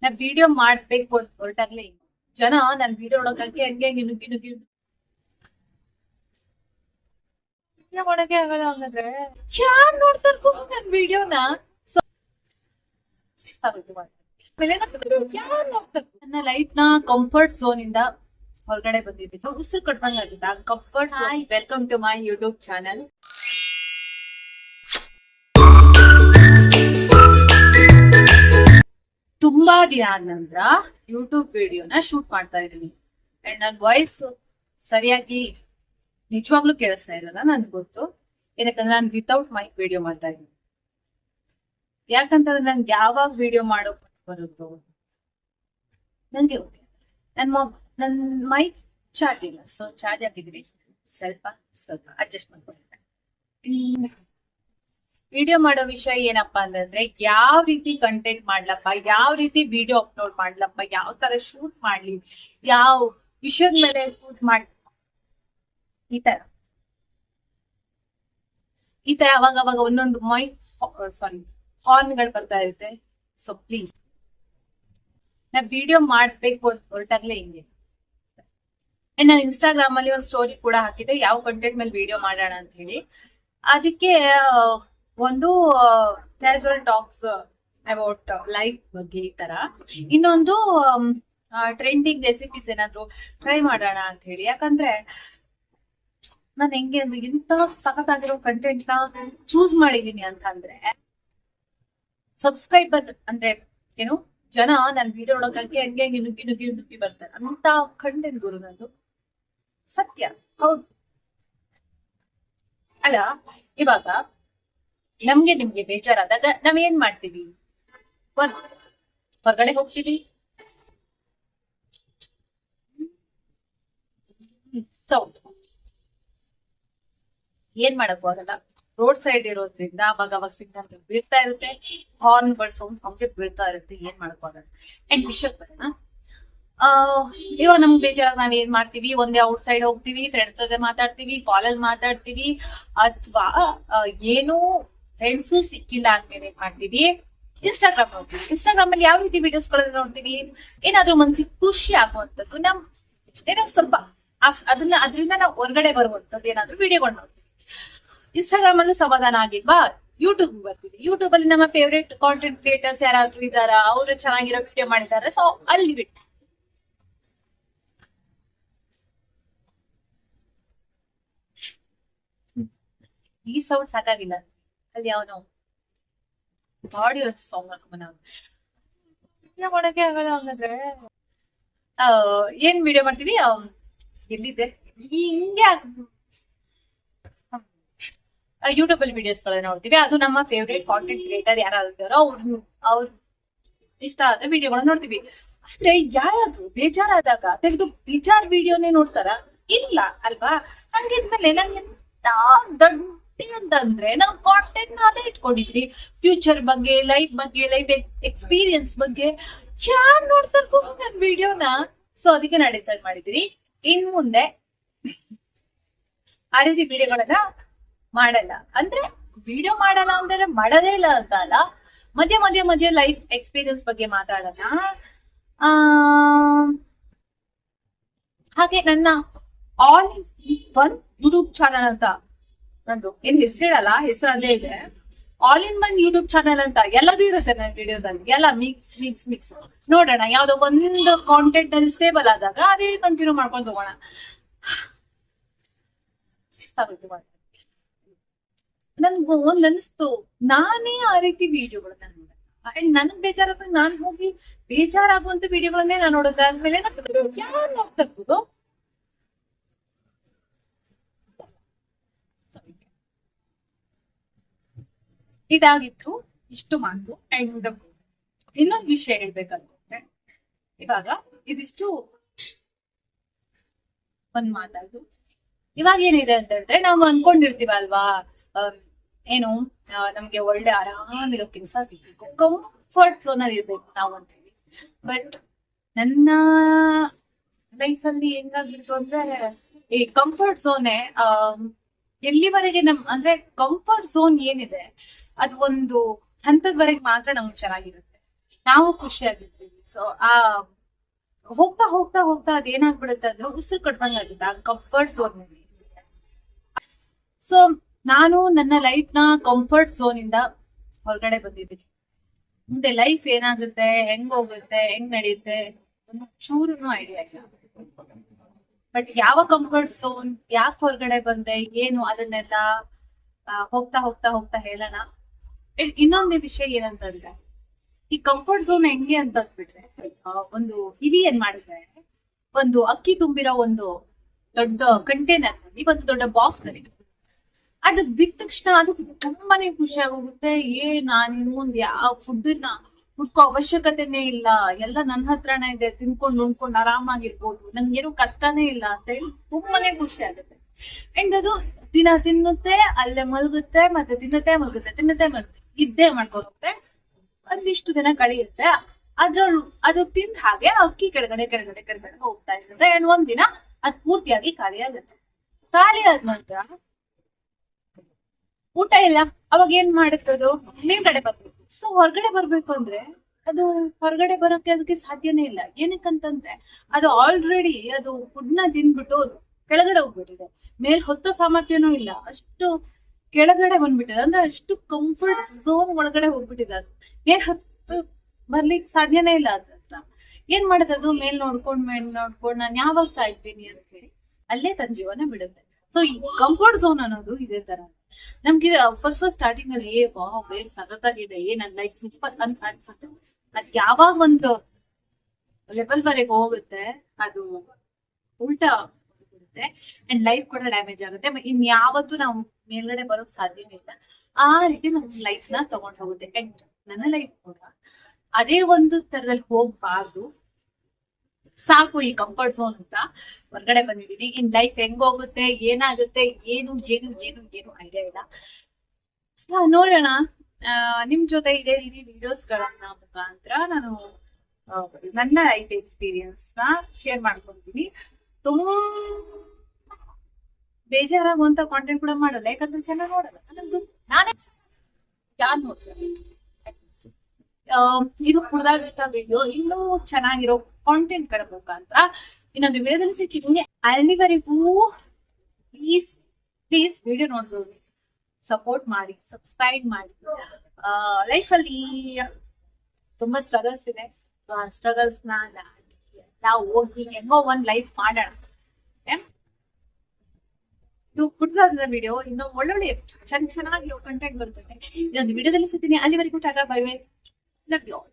ನಾ ವಿಡಿಯೋ ಮಾಡ್ಬೇಕು ಅಂತ ಹೊರಟಾಗ್ಲೇ ಜನ ನನ್ ವಿಡಿಯೋ ನೋಡೋಕೆ ಹಂಗೆ ನುಗ್ಗಿ ನುಗ್ಗಿ ವಿಡಿಯೋ ಮಾಡಕ್ಕೆ ಆಗಲ್ಲ. ಹಂಗಂದ್ರೆ ಯಾರ್ ನೋಡ್ತಾರ ನನ್ ವಿಡಿಯೋನ? ಯಾರ್ ನೋಡ್ತಾರ? ನನ್ನ ಲೈಫ್ ನ ಕಂಫರ್ಟ್ ಝೋನ್ ಇಂದ ಹೊರಗಡೆ ಬಂದಿದ್ದೀನಿ. ಉಸಿರು ಕಟ್ಬಂಗಾಗಿದ್ದ comfort. Welcome to my YouTube channel. ತುಂಬಾ ದಿನ ಆದ ನಂತರ ಯೂಟ್ಯೂಬ್ ವಿಡಿಯೋನ ಶೂಟ್ ಮಾಡ್ತಾ ಇದ್ದೀನಿ. ಅಂಡ್ ನನ್ನ ವಾಯ್ಸ್ ಸರಿಯಾಗಿ ನಿಜವಾಗ್ಲೂ ಕೇಳಿಸ್ತಾ ಇರಲ್ಲ, ನನ್ಗೆ ಗೊತ್ತು. ಏನಕ್ಕಂದ್ರೆ ನಾನು ವಿತೌಟ್ ಮೈಕ್ ವಿಡಿಯೋ ಮಾಡ್ತಾ ಇದ್ದೀನಿ. ಯಾಕಂತಂದ್ರೆ ನನ್ಗೆ ಯಾವಾಗ ವಿಡಿಯೋ ಮಾಡೋಕ್ ಬರುತ್ತೋ ನನ್ಗೆ ಓಕೆ. ನನ್ ಮೈಕ್ ಚಾರ್ಜ್ ಇಲ್ಲ, ಸೊ ಚಾರ್ಜ್ ಹಾಕಿದ್ರಿ ಸ್ವಲ್ಪ ಅಡ್ಜಸ್ಟ್ ಮಾಡ್ಕೊಂಡಿದ್ದೆ. ವಿಡಿಯೋ ಮಾಡೋ ವಿಷಯ ಏನಪ್ಪಾ ಅಂತಂದ್ರೆ ಯಾವ ರೀತಿ ಕಂಟೆಂಟ್ ಮಾಡ್ಲಪ್ಪ, ಯಾವ ರೀತಿ ವಿಡಿಯೋ ಅಪ್ಲೋಡ್ ಮಾಡ್ಲಪ್ಪ, ಯಾವ ತರ ಶೂಟ್ ಮಾಡ್ಲಿ, ಯಾವ ವಿಷಯದ ಮೇಲೆ ಶೂಟ್ ಮಾಡಿ, ಈ ತರ ಅವಾಗ ಒಂದೊಂದು ಹಾರ್ನ್ಗಳು ಬರ್ತಾ ಇರುತ್ತೆ. ಸೊ ಪ್ಲೀಸ್, ನಾ ವಿಡಿಯೋ ಮಾಡ್ಬೇಕು ಅಂತ ಹೊರಟಾಗ್ಲೇ ಹಿಂಗೆ. ಅಂಡ್ ನಾನು ಇನ್ಸ್ಟಾಗ್ರಾಮ್ ಅಲ್ಲಿ ಒಂದು ಸ್ಟೋರಿ ಕೂಡ ಹಾಕಿದೆ, ಯಾವ ಕಂಟೆಂಟ್ ಮೇಲೆ ವಿಡಿಯೋ ಮಾಡೋಣ ಅಂತ ಹೇಳಿ. ಅದಕ್ಕೆ ಒಂದು ಕ್ಯಾಶುವಲ್ ಟಾಕ್ಸ್ ಅಬೌಟ್ ಲೈಫ್ ಬಗ್ಗೆ ಈ ತರ, ಇನ್ನೊಂದು ಟ್ರೆಂಡಿಂಗ್ ರೆಸಿಪೀಸ್ ಏನಾದ್ರು ಟ್ರೈ ಮಾಡೋಣ ಅಂತ ಹೇಳಿ. ಯಾಕಂದ್ರೆ ನಾನು ಹೆಂಗೆ ಅಂದ್ರೆ ಇಂತ ಸಖತ್ತಾಗಿರೋ ಕಂಟೆಂಟ್ ನ ಚೂಸ್ ಮಾಡಿದೀನಿ ಅಂತ ಅಂದ್ರೆ ಸಬ್ಸ್ಕ್ರೈಬರ್ ಅಂದ್ರೆ ಏನು ಜನ ನನ್ ವಿಡಿಯೋ ನೋಡೋಕೆ ಹಂಗೆ ನುಗ್ಗಿ ಬರ್ತಾರೆ ಅಂತ ಕಂಟೆಂಟ್ ಗುರು ನಂದು. ಸತ್ಯ ಹೌದು ಅಲ್ಲ. ಇವಾಗ ನಿಮ್ಗೆ ಬೇಜಾರಾದಾಗ ನಾವ್ ಏನ್ ಮಾಡ್ತೀವಿ? ಹೊರಗಡೆ ಹೋಗ್ತೀವಿ, ಸೌಂಡ್ ಏನ್ ಮಾಡಕ್ಕೂ ಆಗಲ್ಲ. ರೋಡ್ ಸೈಡ್ ಇರೋದ್ರಿಂದ ಅವಾಗ ಸಿಗ್ನಲ್ ಬೀಳ್ತಾ ಇರುತ್ತೆ, ಹಾರ್ನ್ಗಳು ಸೌಂಡ್ ಕಂಪ್ಲೀಟ್ ಬೀಳ್ತಾ ಇರುತ್ತೆ. ಏನ್ ಮಾಡಕ್ಕೂ ಆಗಲ್ಲ. ಅಂಡ್ ವಿಷಯಕ್ಕೆ ಬರೋಣ. ಇವಾಗ ನಮ್ಗೆ ಬೇಜಾರಾಗ ನಾವ್ ಏನ್ ಮಾಡ್ತೀವಿ? ಒಂದೇ ಔಟ್ ಸೈಡ್ ಹೋಗ್ತೀವಿ, ಫ್ರೆಂಡ್ಸ್ ಜೊತೆ ಮಾತಾಡ್ತೀವಿ, ಕಾಲಲ್ಲಿ ಮಾತಾಡ್ತೀವಿ, ಅಥವಾ ಏನು ಫ್ರೆಂಡ್ಸು ಸಿಕ್ಕಿಲ್ಲ ಅಂದ್ಮೇಲೆ ಏನ್ ಮಾಡ್ತೀವಿ? ಇನ್ಸ್ಟಾಗ್ರಾಮ್ ನೋಡ್ತೀವಿ. ಇನ್ಸ್ಟಾಗ್ರಾಮ್ ಅಲ್ಲಿ ಯಾವ ರೀತಿ ವಿಡಿಯೋಸ್ ಗಳನ್ನ ನೋಡ್ತೀವಿ? ಏನಾದ್ರೂ ಮನ್ಸಿಗೆ ಖುಷಿ ಆಗುವಂತದ್ದು, ಏನೋ ಸ್ವಲ್ಪ ಅದರಿಂದ ನಾವು ಹೊರಗಡೆ ಬರುವಂತದ್ದು ಏನಾದ್ರೂ ವಿಡಿಯೋಗಳು ನೋಡ್ತೀವಿ. ಇನ್ಸ್ಟಾಗ್ರಾಮ್ ಅಲ್ಲೂ ಸಮಾಧಾನ ಆಗಿಲ್ವಾ? ಯೂಟ್ಯೂಬ್ ಬರ್ತೀವಿ. ಯೂಟ್ಯೂಬ್ ಅಲ್ಲಿ ನಮ್ಮ ಫೇವ್ರೇಟ್ ಕಾಂಟೆಂಟ್ ಕ್ರಿಯೇಟರ್ಸ್ ಯಾರಾದ್ರೂ ಇದಾರ, ಅವರು ಚೆನ್ನಾಗಿರೋ ವಿಡಿಯೋ ಮಾಡಿದ್ದಾರೆ, ಸೊ ಅಲ್ಲಿ ಬಿಟ್ಟು ಈ ಸೌಂಡ್ ಸಾಕಾಗಿಲ್ಲ. ಅಲ್ಲಿ ಅವನು ಆಡಿಯೋ ಸಾಂಗ್ ವಿಡಿಯೋ ಮಾಡಕ್ಕೆ ಆಗಲ್ಲ. ಹಂಗಂದ್ರೆ ಏನ್ ವಿಡಿಯೋ ಮಾಡ್ತೀವಿ? ಎಲ್ಲಿದೆ ಹಿಂಗೆ ಯೂಟ್ಯೂಬ್ ಅಲ್ಲಿ ವಿಡಿಯೋಸ್ ಗಳನ್ನ ನೋಡ್ತೀವಿ. ಅದು ನಮ್ಮ ಫೇವ್ರೇಟ್ ಕಾಂಟೆಂಟ್ ಕ್ರಿಯೇಟರ್ ಯಾರಾದ್ರೂ ಅವ್ರ ಇಷ್ಟ ಆದ ವಿಡಿಯೋಗಳನ್ನ ನೋಡ್ತೀವಿ. ಆದ್ರೆ ಯಾರಾದ್ರೂ ಬೇಜಾರಾದಾಗ ತೆಗೆದು ಬೇಜಾರ್ ವಿಡಿಯೋನೇ ನೋಡ್ತಾರ? ಇಲ್ಲ ಅಲ್ವಾ? ಹಂಗಿದ್ಮೇಲೆ ನಂಗೆ ಎಂತ ದೊಡ್ಡ ಅಂತಂದ್ರೆ ನಾವು ಕಾಂಟೆಂಟ್ ನಾನೇ ಇಟ್ಕೊಂಡಿದ್ರಿ. ಫ್ಯೂಚರ್ ಬಗ್ಗೆ, ಲೈಫ್ ಎಕ್ಸ್ಪೀರಿಯನ್ಸ್ ಬಗ್ಗೆ ಯಾರು ನೋಡ್ತಾರ ನನ್ ವಿಡಿಯೋನ? ಸೊ ಅದಕ್ಕೆ ನಾ ಡಿಸೈಡ್ ಮಾಡಿದೀನಿ, ಇನ್ ಮುಂದೆ ಆ ರೀತಿ ವಿಡಿಯೋಗಳನ್ನ ಮಾಡಲ್ಲ. ಅಂದ್ರೆ ವಿಡಿಯೋ ಮಾಡಲ್ಲ ಅಂದ್ರೆ ಮಾಡೋದೇ ಇಲ್ಲ ಅಂತ ಅಲ್ಲ, ಮಧ್ಯ ಲೈಫ್ ಎಕ್ಸ್ಪೀರಿಯನ್ಸ್ ಬಗ್ಗೆ ಮಾತಾಡೋಣ. ಹಾಗೆ ನನ್ನ all in one YouTube channel ಅಂತ ನಂದು ಏನ್ ಹೆಸರಿಡಲ್ಲ, ಹೆಸರು ಅದೇ ಇದೆ. All in one YouTube channel ಅಂತ ಎಲ್ಲದೂ ಇರುತ್ತೆ ನನ್ನ ವಿಡಿಯೋದಲ್ಲಿ. ಎಲ್ಲ ಮಿಕ್ಸ್ ನೋಡೋಣ. ಯಾವ್ದೋ ಒಂದು ಕಾಂಟೆಂಟ್ ಅಲ್ಲಿ ಸ್ಟೇಬಲ್ ಆದಾಗ ಅದೇ ಕಂಟಿನ್ಯೂ ಮಾಡ್ಕೊಂಡು ಹೋಗೋಣ. ನನ್ಗೂ ಒಂದ್ ಅನಿಸ್ತು, ನಾನೇ ಆ ರೀತಿ ವಿಡಿಯೋಗಳನ್ನ ನೋಡ. ಅಂಡ್ ನನ್ಗ್ ಬೇಜಾರಾದಾಗ ನಾನ್ ಹೋಗಿ ಬೇಜಾರಾಗುವಂತ ವಿಡಿಯೋಗಳನ್ನೇ ನಾನು ನೋಡೋದಾದ್ಮೇಲೆ ಯಾರು ನೋಡ್ತಾ ಇರ್ಬೋದು? ಇದಾಗಿತ್ತು ಇಷ್ಟು ಮಾತು. ಅಂಡ್ ಇನ್ನೊಂದು ವಿಷಯ ಹೇಳ್ಬೇಕಂತಂದ್ರೆ, ಇವಾಗ ಇದಿಷ್ಟು ಒಂದ್ ಮಾತಾಡ್ದು. ಇವಾಗ ಏನಿದೆ ಅಂತ ಹೇಳಿದ್ರೆ, ನಾವು ಅನ್ಕೊಂಡಿರ್ತೀವಲ್ವಾ, ಏನು ನಮ್ಗೆ ಒಳ್ಳೆ ಆರಾಮಿರೋ ಕೆಲಸ ಸಿಗ್ಬೇಕು, ಕಂಫರ್ಟ್ ಝೋನ್ ಅಲ್ಲಿ ಇರ್ಬೇಕು ನಾವು ಅಂತ ಹೇಳಿ. ಬಟ್ ನನ್ನ ಲೈಫ್ ಅಲ್ಲಿ ಹೆಂಗಾಗಿತ್ತು ಅಂದ್ರೆ, ಈ ಕಂಫರ್ಟ್ ಝೋನೆ ಎಲ್ಲಿವರೆಗೆ ಅಂದ್ರೆ ಕಂಫರ್ಟ್ ಝೋನ್ ಏನಿದೆ ಅದು ಒಂದು ಹಂತದವರೆಗೆ ಮಾತ್ರ ನಮ್ಗೆ ಚೆನ್ನಾಗಿರುತ್ತೆ, ನಾವು ಖುಷಿಯಾಗಿರ್ತೀವಿ. ಸೊ ಸೊ ಆ ಹೋಗ್ತಾ ಹೋಗ್ತಾ ಹೋಗ್ತಾ ಅದೇನಾಗ್ಬಿಡುತ್ತೆ ಅಂದ್ರೆ ಉಸಿರು ಕಟ್ದಂಗಾಗುತ್ತೆ ಆ ಕಂಫರ್ಟ್ ಝೋನ್. ಸೊ ನಾನು ನನ್ನ ಲೈಫ್ ನ ಕಂಫರ್ಟ್ ಝೋನ್ ಇಂದ ಹೊರಗಡೆ ಬಂದಿದ್ದೀನಿ. ಮುಂದೆ ಲೈಫ್ ಏನಾಗುತ್ತೆ, ಹೆಂಗ್ ಹೋಗುತ್ತೆ, ಹೆಂಗ್ ನಡೆಯುತ್ತೆ ಒಂದು ಚೂರುನು ಐಡಿಯಾ ಇಲ್ಲ. ಬಟ್ ಯಾವ ಕಂಫರ್ಟ್ ಝೋನ್, ಯಾಕೆ ಹೊರಗಡೆ ಬಂದೆ, ಏನು ಅದನ್ನೆಲ್ಲ ಹೋಗ್ತಾ ಹೋಗ್ತಾ ಹೋಗ್ತಾ ಹೇಳೋಣ. ಇನ್ನೊಂದು ವಿಷಯ ಏನಂತಂದ್ರೆ, ಈ ಕಂಫರ್ಟ್ ಝೋನ್ ಹೆಂಗೆ ಅಂತ ಅಂದ್ಬಿಟ್ರೆ, ಒಂದು ಹಿರಿ ಏನ್ ಮಾಡಿದ್ರೆ, ಒಂದು ಅಕ್ಕಿ ತುಂಬಿರೋ ಒಂದು ದೊಡ್ಡ ಕಂಟೈನರ್ ನಲ್ಲಿ ಒಂದು ದೊಡ್ಡ ಬಾಕ್ಸ್ ಅಲ್ಲಿ ಅದು ಬಿದ್ದ ತಕ್ಷಣ ಅದು ತುಂಬಾನೇ ಖುಷಿ ಆಗೋಗುತ್ತೆ. ನಾನು ಇನ್ನೊಂದ್ ಯಾವ ಫುಡ್ನ ಹುಡ್ಕೋ ಅವಶ್ಯಕತೆನೇ ಇಲ್ಲ, ಎಲ್ಲ ನನ್ನ ಹತ್ರನೇ ಇದೆ, ತಿನ್ಕೊಂಡು ಉಣ್ಕೊಂಡು ಆರಾಮಾಗಿರ್ಬೋದು, ನನ್ಗೇನು ಕಷ್ಟನೇ ಇಲ್ಲ ಅಂತ ಹೇಳಿ ತುಂಬಾನೇ ಖುಷಿ ಆಗುತ್ತೆ. ಅಂಡ್ ಅದು ದಿನ ತಿನ್ನುತ್ತೆ, ಅಲ್ಲೇ ಮಲಗುತ್ತೆ, ಮತ್ತೆ ತಿನ್ನುತ್ತೆ ಮಲಗುತ್ತೆ, ತಿನ್ನುತ್ತೆ ಮಲಗುತ್ತೆ, ಇದ್ದೇ ಮಾಡ್ಕೊಳುತ್ತೆ. ಒಂದಿಷ್ಟು ದಿನ ಕಳೆಯುತ್ತೆ, ಅದ್ರೊಳು ಅದು ತಿಂದ ಹಾಗೆ ಅಕ್ಕಿ ಕೆಳಗಡೆ ಕೆಳಗಡೆ ಕೆಳಗಡೆ ಹೋಗ್ತಾ ಇರುತ್ತೆ. ಅಂಡ್ ಒಂದಿನ ಅದ್ ಪೂರ್ತಿಯಾಗಿ ಖಾಲಿ ಆಗುತ್ತೆ. ಖಾಲಿ ಆದ ನಂತರ ಊಟ ಇಲ್ಲ, ಅವಾಗ ಏನ್ ಮಾಡುತ್ತದು, ಮೇಲ್ಗಡೆ ಬರ್ಬೇಕು. ಸೊ ಹೊರಗಡೆ ಬರ್ಬೇಕು ಅಂದ್ರೆ ಅದು ಹೊರಗಡೆ ಬರೋಕೆ ಅದಕ್ಕೆ ಸಾಧ್ಯನೇ ಇಲ್ಲ. ಏನಕ್ಕಂತಂದ್ರೆ ಅದು ಆಲ್ರೆಡಿ ಅದು ಫುಡ್ನ ತಿನ್ಬಿಟ್ಟು ಕೆಳಗಡೆ ಹೋಗ್ಬಿಟ್ಟಿದೆ, ಮೇಲ್ ಹೊತ್ತೋ ಸಾಮರ್ಥ್ಯನೂ ಇಲ್ಲ, ಅಷ್ಟು ಕೆಳಗಡೆ ಬಂದ್ಬಿಟ್ಟಿದೆ. ಅಂದ್ರೆ ಅಷ್ಟು ಕಂಫರ್ಟ್ ಝೋನ್ ಒಳಗಡೆ ಹೋಗ್ಬಿಟ್ಟಿದೆ. ಅದು ಮೇಲ್ ಹತ್ತು ಬರ್ಲಿಕ್ಕೆ ಸಾಧ್ಯನೇ ಇಲ್ಲ. ಅದ್ರ ಏನ್ ಮಾಡುತ್ತೆ, ಅದು ಮೇಲ್ ನೋಡ್ಕೊಂಡು ನಾನು ಯಾವಾಗ ಸಾಯ್ತೀನಿ ಅಂತ ಹೇಳಿ ಅಲ್ಲೇ ತನ್ನ ಜೀವನ ಬಿಡುತ್ತೆ. ಸೊ ಈ ಕಂಫರ್ಟ್ ಝೋನ್ ಅನ್ನೋದು ಇದೇ ತರ. ನಮ್ಗೆ ಫಸ್ಟ್ ಸ್ಟಾರ್ಟಿಂಗ್ ಅಲ್ಲಿ ಬೇರೆ ಸಖತ್ತಾಗಿದೆ, ನನ್ನ ಲೈಫ್ ಸೂಪರ್ ಅಂತ ಅನ್ಸುತ್ತೆ. ಅದ್ ಯಾವಾಗ ಒಂದು ಲೆವೆಲ್ ವರೆಗೆ ಹೋಗುತ್ತೆ ಅದು ಉಲ್ಟಾ ಬರುತ್ತೆ, ಅಂಡ್ ಲೈಫ್ ಕೂಡ ಡ್ಯಾಮೇಜ್ ಆಗುತ್ತೆ. ಇನ್ಯಾವತ್ತೂ ನಾವು ಮೇಲ್ಗಡೆ ಬರೋಕ್ ಸಾಧ್ಯನೇ ಇಲ್ಲ. ಆ ರೀತಿ ನಮ್ ಲೈಫ್ ನ ತಗೊಂಡ್ ಹೋಗುತ್ತೆ. ಅಂಡ್ ನನ್ನ ಲೈಫ್ ಕೂಡ ಅದೇ ಒಂದು ತರದಲ್ಲಿ ಹೋಗ್ಬಾರ್ದು, ಸಾಕು ಈ ಕಂಫರ್ಟ್ ಝೋನ್ ಅಂತ ಹೊರಗಡೆ ಬಂದಿದೀನಿ. ಇನ್ ಲೈಫ್ ಹೆಂಗ್ ಹೋಗುತ್ತೆ, ಏನಾಗುತ್ತೆ, ಏನು ಏನು ಏನು ಏನು ಐಡಿಯಾ ಇಲ್ಲ. ನೋಡೋಣ. ನಿಮ್ ಜೊತೆ ಇದೇ ರೀತಿ ವಿಡಿಯೋಸ್ಗಳನ್ನ ಮುಖಾಂತರ ನಾನು ನನ್ನ ಲೈಫ್ ಎಕ್ಸ್ಪೀರಿಯನ್ಸ್ ನ ಶೇರ್ ಮಾಡ್ಕೊಂತೀನಿ. ತುಂಬಾ ಬೇಜಾರಾಗುವಂತ ಕಾಂಟೆಂಟ್ ಕೂಡ ಮಾಡಲ್ಲ, ಯಾಕಂದ್ರೆ ಚೆನ್ನಾಗಿ ನೋಡಲ್ಲ. ನಾನೇ ಯಾರು ನೋಡ್ತೀನಿ, ಇದು ಕುಡ್ದಾಗಿರ್ತ ವಿಡಿಯೋ ಇನ್ನೂ ಚೆನ್ನಾಗಿರೋ ಕಾಂಟೆಂಟ್ ಗಳ ಮುಖಾಂತರ ಇನ್ನೊಂದು ವಿಡಿಯೋದಲ್ಲಿ ಸಿಕ್ಕಿದ್ದೀನಿ. ಅಲ್ಲಿವರೆಗೂ ಪ್ಲೀಸ್ ವಿಡಿಯೋ ನೋಡ್ಬೋದು, ಸಪೋರ್ಟ್ ಮಾಡಿ, ಸಬ್ಸ್ಕ್ರೈಬ್ ಮಾಡಿ. ಲೈಫ್ ಅಲ್ಲಿ ತುಂಬಾ ಸ್ಟ್ರಗಲ್ಸ್ ಇದೆ. ಸ್ಟ್ರಗಲ್ಸ್ ನಾವು ಹೋಗಿ ಹೆಂಗೋ ಒಂದ್ ಲೈಫ್ ಮಾಡೋಣ. ಇದು ಪುಟ್ಟ ವಿಡಿಯೋ, ಇನ್ನು ಒಳ್ಳೊಳ್ಳೆ ಚೆನ್ನಾಗಿರೋ ಕಂಟೆಂಟ್ ಬರ್ತದೆ. ಇನ್ನೊಂದು ವಿಡಿಯೋದಲ್ಲಿ ಸಿಗ್ತೀನಿ. ಅಲ್ಲಿವರೆಗೂ tata, bye bye, love you all.